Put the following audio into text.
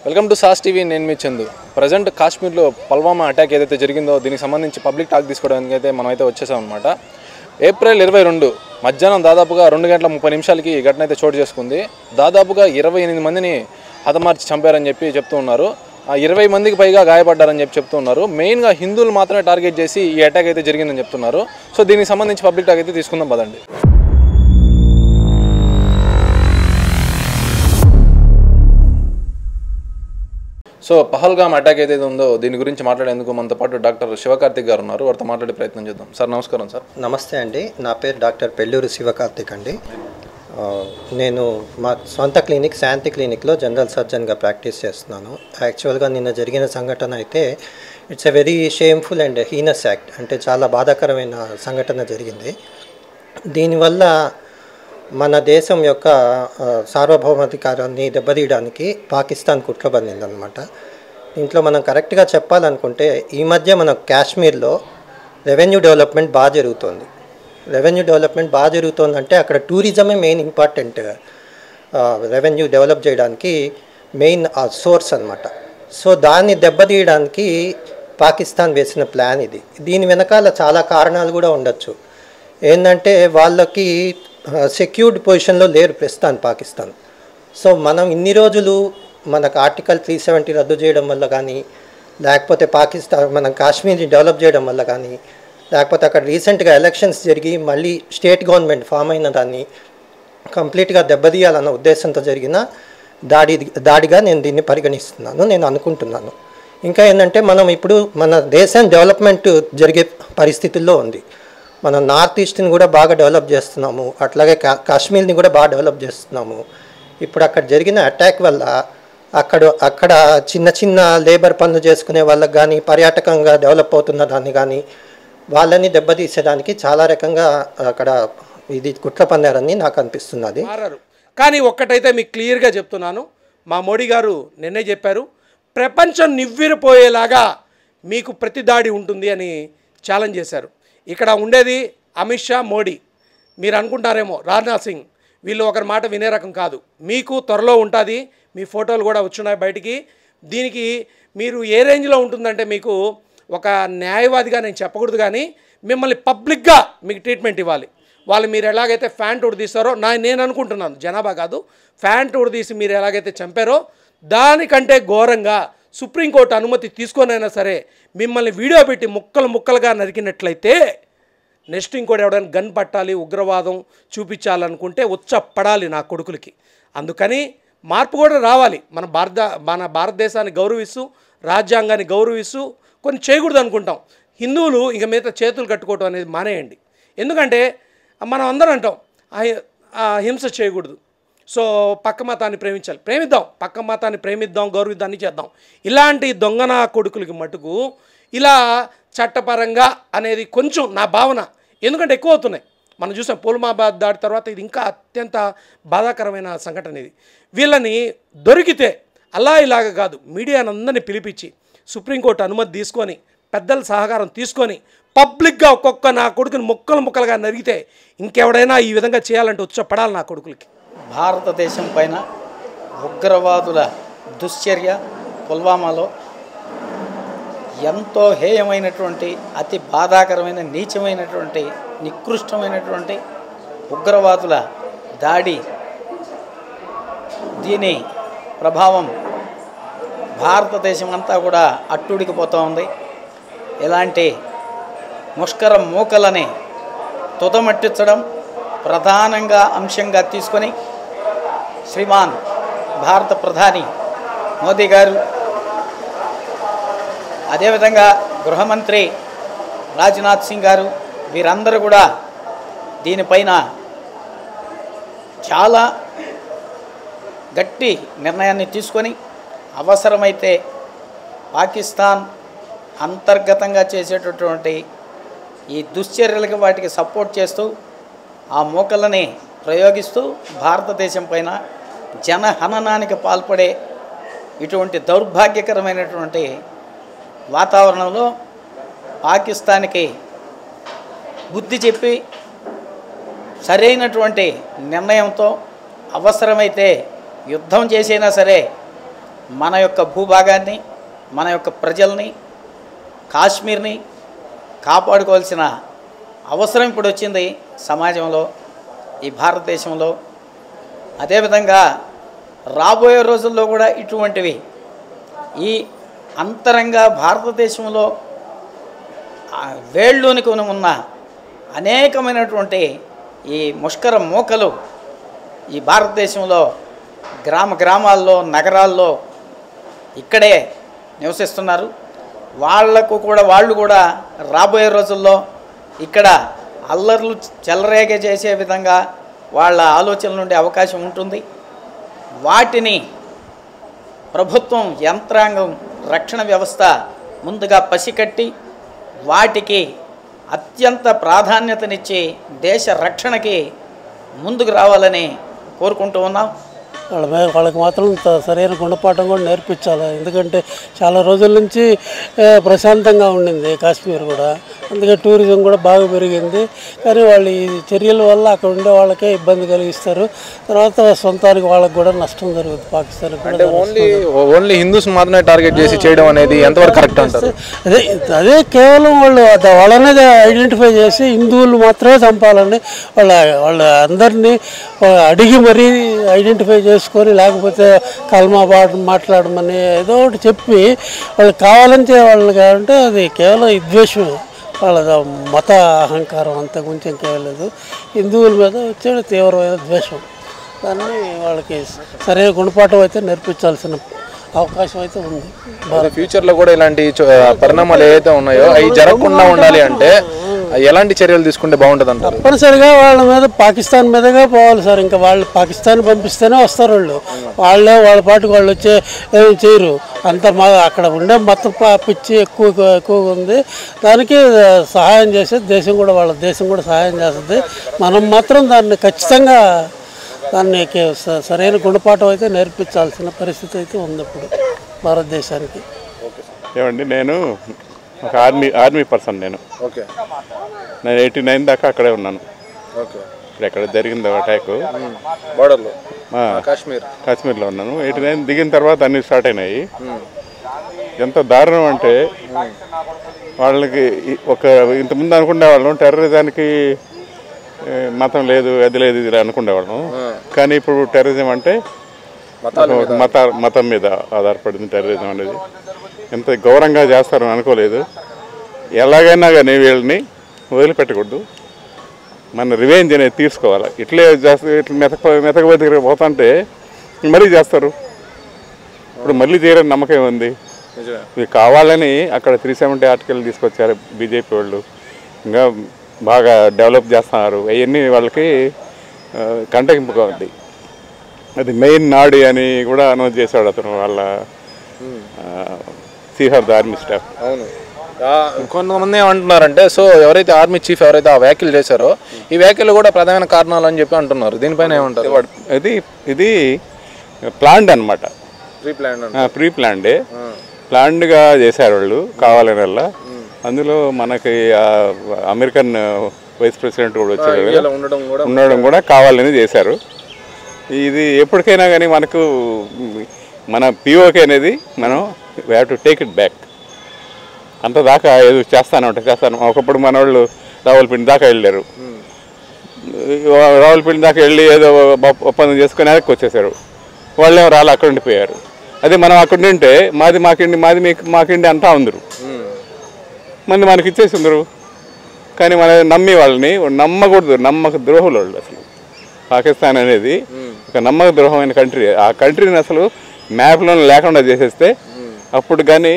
Welcome to sauce TV. నేను మీ Chandu. Present కాశ్మీర్లో పల్వామా attack ఏదైతే జరిగిందో దీనికి సంబంధించి పబ్లిక్ టాక్ తీసుకోవడానికి అయితే మనమైతే వచ్చేసాం అనమాట. ఏప్రిల్ 22 మధ్యాహ్నం దాదాపుగా 2:30 ఈ ఘటన అయితే చోటు చేసుకుంది. దాదాపుగా 28 మందిని హతమార్చి చంపారని చెప్తూ ఉన్నారు. 20 మందికి పైగా గాయపడ్డారని చెప్తూ ఉన్నారు. మెయిన్గా హిందువులు మాత్రమే టార్గెట్ చేసి ఈ అటాక్ అయితే జరిగిందని చెప్తున్నారు. సో దీనికి సంబంధించి పబ్లిక్ టాక్ అయితే తీసుకుందాం పదండి. సో పహల్గామ్ అటాక్ ఏదైతే ఉందో దీని గురించి మాట్లాడేందుకు మనతో పాటు డాక్టర్ శివకార్తిక్ గారు ఉన్నారు. వారితో మాట్లాడే ప్రయత్నం చేద్దాం. సార్ నమస్కారం. సార్ నమస్తే అండి. నా పేరు డాక్టర్ పెళ్ళూరు శివకార్తిక్ అండి. నేను మా సొంత క్లినిక్ శాంతి క్లినిక్లో జనరల్ సర్జన్గా ప్రాక్టీస్ చేస్తున్నాను. యాక్చువల్గా నిన్న జరిగిన సంఘటన అయితే it's a very shameful and heinous act, అంటే చాలా బాధాకరమైన సంఘటన జరిగింది. దీనివల్ల మన దేశం యొక్క సార్వభౌమాధికారాన్ని దెబ్బతీయడానికి పాకిస్తాన్ కుట్రబడిందనమాట. దీంట్లో మనం కరెక్ట్గా చెప్పాలనుకుంటే ఈ మధ్య మన కాశ్మీర్లో రెవెన్యూ డెవలప్మెంట్ బాగా జరుగుతుంది. రెవెన్యూ డెవలప్మెంట్ బాగా జరుగుతుందంటే అక్కడ టూరిజమే మెయిన్ ఇంపార్టెంట్, రెవెన్యూ డెవలప్ చేయడానికి మెయిన్ సోర్స్ అనమాట. సో దాన్ని దెబ్బతీయడానికి పాకిస్తాన్ వేసిన ప్లాన్ ఇది. దీని వెనకాల చాలా కారణాలు కూడా ఉండొచ్చు. ఏంటంటే వాళ్ళకి సెక్యూర్డ్ పొజిషన్లో లేరు ప్రస్తుతం పాకిస్తాన్. సో మనం ఇన్ని రోజులు మనకు ఆర్టికల్ 370 రద్దు చేయడం వల్ల కానీ, లేకపోతే మనం కాశ్మీర్ని డెవలప్ చేయడం వల్ల కానీ, లేకపోతే అక్కడ రీసెంట్గా ఎలక్షన్స్ జరిగి మళ్ళీ స్టేట్ గవర్నమెంట్ ఫామ్ అయిన దాన్ని కంప్లీట్గా దెబ్బతీయాలన్న ఉద్దేశంతో జరిగిన దాడిగా నేను దీన్ని పరిగణిస్తున్నాను, నేను అనుకుంటున్నాను. ఇంకా ఏంటంటే మనం ఇప్పుడు మన దేశం డెవలప్మెంట్ జరిగే పరిస్థితుల్లో ఉంది. మనం నార్త్ ఈస్ట్ని కూడా బాగా డెవలప్ చేస్తున్నాము, అట్లాగే కాశ్మీర్ని కూడా బాగా డెవలప్ చేస్తున్నాము. ఇప్పుడు అక్కడ జరిగిన అటాక్ వల్ల అక్కడ చిన్న చిన్న లేబర్ పనులు చేసుకునే వాళ్ళకి కానీ, పర్యాటకంగా డెవలప్ అవుతున్న దాన్ని కానీ వాళ్ళని దెబ్బతీసేదానికి చాలా రకంగా అక్కడ ఇది కుట్ర పన్నారని నాకు అనిపిస్తున్నది. కానీ ఒక్కటైతే మీకు క్లియర్గా చెప్తున్నాను, మా మోడీ గారు నిన్నే చెప్పారు, ప్రపంచం నివ్వెరపోయేలాగా మీకు ప్రతి దాడి ఉంటుంది అని ఛాలెంజ్ చేశారు. ఇక్కడ ఉండేది అమిత్ షా, మోడీ. మీరు అనుకుంటారేమో రాజ్నాథ్ సింగ్ వీళ్ళు ఒకరి మాట వినే రకం కాదు. మీకు త్వరలో ఉంటుంది, మీ ఫోటోలు కూడా వచ్చున్నాయి బయటికి. దీనికి మీరు ఏ రేంజ్లో ఉంటుందంటే, మీకు ఒక న్యాయవాదిగా నేను చెప్పకూడదు కానీ మిమ్మల్ని పబ్లిక్గా మీకు ట్రీట్మెంట్ ఇవ్వాలి. వాళ్ళు మీరు ఎలాగైతే ఫ్యాంట్ ఉడదీస్తారో నేను అనుకుంటున్నాను, జనాభా కాదు, ఫ్యాంట్ ఉడదీసి మీరు ఎలాగైతే చంపారో దానికంటే ఘోరంగా సుప్రీంకోర్టు అనుమతి తీసుకొనైనా సరే మిమ్మల్ని వీడియో పెట్టి ముక్కలుగా నరికినట్లయితే నెక్స్ట్ ఇంకోటి ఎవడైనా గన్ పట్టాలి, ఉగ్రవాదం చూపించాలనుకుంటే ఉచ్చపడాలి నా కొడుకులకి. అందుకని మార్పు కూడా రావాలి. మన భారతదేశాన్ని గౌరవిస్తూ, రాజ్యాంగాన్ని గౌరవిస్తూ కొన్ని చేయకూడదు అనుకుంటాం. హిందువులు ఇక మీద చేతులు కట్టుకోవటం అనేది మానేయండి. ఎందుకంటే మనం అందరం అంటాం హింస చేయకూడదు, సో పక్క మతాన్ని ప్రేమిద్దాం, పక్క మతాన్ని ప్రేమిద్దాం, గౌరవిద్దాన్ని చేద్దాం. ఇలాంటి దొంగన కొడుకులకి మటుకు ఇలా చట్టపరంగా అనేది కొంచెం నా భావన, ఎందుకంటే ఎక్కువ అవుతున్నాయి. మనం చూసాం పుల్వామా దాడి తర్వాత ఇది ఇంకా అత్యంత బాధాకరమైన సంఘటన. ఇది వీళ్ళని దొరికితే అలా ఇలాగ కాదు, మీడియాని అందరినీ పిలిపించి సుప్రీంకోర్టు అనుమతి తీసుకొని, పెద్దల సహకారం తీసుకొని పబ్లిక్గా ఒక్కొక్క నా కొడుకుని ముక్కలుగా నరిగితే ఇంకెవడైనా ఈ విధంగా చేయాలంటే ఉచ్చపడాలి నా కొడుకులకి. భారతదేశం పైన ఉగ్రవాదుల దుశ్చర్య పుల్వామాలో ఎంతో హేయమైనటువంటి, అతి బాధాకరమైన, నీచమైనటువంటి, నికృష్టమైనటువంటి ఉగ్రవాదుల దాడి. దీని ప్రభావం భారతదేశం అంతా కూడా అట్టుడికిపోతూ ఉంది. ఇలాంటి ముష్కర మూకలని తుదమట్టించడం ప్రధానంగా అంశంగా తీసుకొని శ్రీమాన్ భారత ప్రధాని మోదీ గారు, అదేవిధంగా గృహమంత్రి రాజ్నాథ్ సింగ్ గారు, వీరందరూ కూడా దీనిపైన చాలా గట్టి నిర్ణయాన్ని తీసుకొని అవసరమైతే పాకిస్తాన్ అంతర్గతంగా చేసేటటువంటి ఈ దుశ్చర్యలకి వాటికి సపోర్ట్ చేస్తూ ఆ మూకలని ప్రయోగిస్తూ భారతదేశం పైన జనహననానికి పాల్పడే ఇటువంటి దౌర్భాగ్యకరమైనటువంటి వాతావరణంలో పాకిస్తాన్కి బుద్ధి చెప్పి సరైనటువంటి నిర్ణయంతో అవసరమైతే యుద్ధం చేసైనా సరే మన యొక్క భూభాగాన్ని, మన యొక్క ప్రజల్ని, కాశ్మీర్ని కాపాడుకోవాల్సిన అవసరం ఇప్పుడు వచ్చింది సమాజంలో, ఈ భారతదేశంలో. అదేవిధంగా రాబోయే రోజుల్లో కూడా ఇటువంటివి ఈ అంతరంగ భారతదేశంలో వేళ్ళూనికి ఉన్న అనేకమైనటువంటి ఈ ముష్కర మూకలు ఈ భారతదేశంలో గ్రామాల్లో, నగరాల్లో ఇక్కడే నివసిస్తున్నారు. వాళ్ళు కూడా రాబోయే రోజుల్లో ఇక్కడ అల్లర్లు చెలరేగ చేసే విధంగా వాళ్ళ ఆలోచనల నుండి అవకాశం ఉంటుంది. వాటిని ప్రభుత్వం, యంత్రాంగం, రక్షణ వ్యవస్థ ముందుగా పసికట్టి వాటికి అత్యంత ప్రాధాన్యతనిచ్చి దేశ రక్షణకి ముందుకు రావాలని కోరుకుంటూ ఉన్నాం. వాళ్ళకి మాత్రం సరైన గుణపాఠం కూడా నేర్పించాలి. ఎందుకంటే చాలా రోజుల నుంచి ప్రశాంతంగా ఉండింది కాశ్మీర్ కూడా, అందుకే టూరిజం కూడా బాగా పెరిగింది. కానీ వాళ్ళు ఈ చర్యల వల్ల అక్కడ ఉండే వాళ్ళకే ఇబ్బంది కలిగిస్తారు. తర్వాత సొంతానికి వాళ్ళకి కూడా నష్టం జరుగుతుంది. పాకిస్తాన్ కూడా ఓన్లీ హిందూస్ మాత్రమే టార్గెట్ చేసి చేయడం అనేది ఎంతవరకు కరెక్ట్ అంటారు? అదే కేవలం వాళ్ళనే ఐడెంటిఫై చేసి హిందువులు మాత్రమే చంపాలని వాళ్ళ అందరినీ అడిగి మరీ ఐడెంటిఫై చేసుకొని, లేకపోతే కల్మా మాట్లాడమని ఏదో ఒకటి చెప్పి వాళ్ళు కావాలని వాళ్ళని కావాలంటే అది కేవలం విద్వేషం, వాళ్ళ మత అహంకారం, అంత కొంచెం కేవలేదు. హిందువుల మీద వచ్చే తీవ్రమైన ద్వేషం. దాన్ని వాళ్ళకి సరైన గుణపాఠం అయితే నేర్పించాల్సిన అవకాశం అయితే ఉంది. ఫ్యూచర్లో కూడా ఇలాంటి పరిణామాలు ఏవైతే ఉన్నాయో అవి జరగకుండా ఉండాలి అంటే ఎలాంటి చర్యలు తీసుకుంటే బాగుంటుంది అంటారు? తప్పనిసరిగా వాళ్ళ మీద పాకిస్తాన్ మీదగా పోవాలి సార్. ఇంకా వాళ్ళు పాకిస్తాన్ పంపిస్తేనే వస్తారు. వాళ్ళ పాటికి వాళ్ళు వచ్చే ఏమి చేయరు. అంత అక్కడ ఉండే మత పిచ్చి ఎక్కువగా ఉంది. దానికి సహాయం చేసే దేశం కూడా, వాళ్ళ దేశం కూడా సహాయం చేస్తుంది. మనం మాత్రం దాన్ని ఖచ్చితంగా సరైన గుణపాఠం అయితే నేర్పించాల్సిన పరిస్థితి అయితే ఉంది ఇప్పుడు భారతదేశానికి. ఏమండి, నేను ఒక ఆర్మీ పర్సన్. నేను 89 దాకా అక్కడే ఉన్నాను. ఇప్పుడు ఎక్కడ జరిగింది అటాక్ బోర్డర్లో కాశ్మీర్లో ఉన్నాను. 89 దిగిన తర్వాత అన్నీ స్టార్ట్ అయినాయి. ఎంత దారుణం అంటే వాళ్ళకి ఇంతకుముందు అనుకునేవాళ్ళం టెర్రరిజానికి మతం లేదు, అది లేదు, ఇది అనుకునేవాళ్ళం. కానీ ఇప్పుడు టెర్రరిజం అంటే మతం మీద ఆధారపడింది టెర్రరిజం అనేది. ఎంత ఘోరంగా చేస్తారని అనుకోలేదు. ఎలాగైనా కానీ వీళ్ళని వదిలిపెట్టకూడదు. మన రివెంజ్ అనేది తీసుకోవాలి. ఇట్లే ఇట్లా మెతక పోతుంటే మరీ చేస్తారు. ఇప్పుడు మళ్ళీ తీరని నమ్మకం ఉంది. ఇవి కావాలని అక్కడ 370 ఆర్టికల్ తీసుకొచ్చారు బీజేపీ వాళ్ళు. ఇంకా బాగా డెవలప్ చేస్తున్నారు. అవన్నీ వాళ్ళకి కంటగింపుగా ఉంది. అది మెయిన్ నాడి అని కూడా అనౌన్స్ చేశాడు అతను, వాళ్ళ chief of the army staff. అవును, కొంతమంది ఏమంటున్నారంటే ఎవరైతే ఆర్మీ చీఫ్ ఎవరైతే ఆ వ్యాఖ్యలు చేశారో ఈ వ్యాఖ్యలు కూడా ప్రధాన కారణాలు అని చెప్పి అంటున్నారు. దీనిపైన ఏమంటారు? ఇది ప్లాన్డ్ అనమాట, ప్రీ ప్లాన్డ్గా చేశారు వాళ్ళు కావాలని వల్ల. అందులో మనకి అమెరికన్ వైస్ ప్రెసిడెంట్ కూడా వచ్చారు, ఉండడం కూడా కావాలని చేశారు. ఇది ఎప్పటికైనా కానీ మనకు మన పిఓకే అనేది మనం we have to take it back. అంత దాకా ఏదో చేస్తాను. ఒకప్పుడు మన వాళ్ళు రావులపిండి దాకా వెళ్ళారు. రావులపిండి దాకా వెళ్ళి ఏదో ఒప్పందం చేసుకుని వెనక్కి వచ్చేసారు. వాళ్ళేమో రాళ్ళు అక్కడ ఉండిపోయారు. అదే మనం అక్కడ ఉంటే మాకిండి అంతా ఉందరు, మంది మనకి ఇచ్చేసి ఉందరు. కానీ మన నమ్మి వాళ్ళని నమ్మకూడదు. నమ్మక ద్రోహులు వాళ్ళు. అసలు పాకిస్తాన్ అనేది ఒక నమ్మక ద్రోహమైన కంట్రీ. ఆ కంట్రీని అసలు మ్యాప్లో లేకుండా చేసేస్తే అప్పుడు కానీ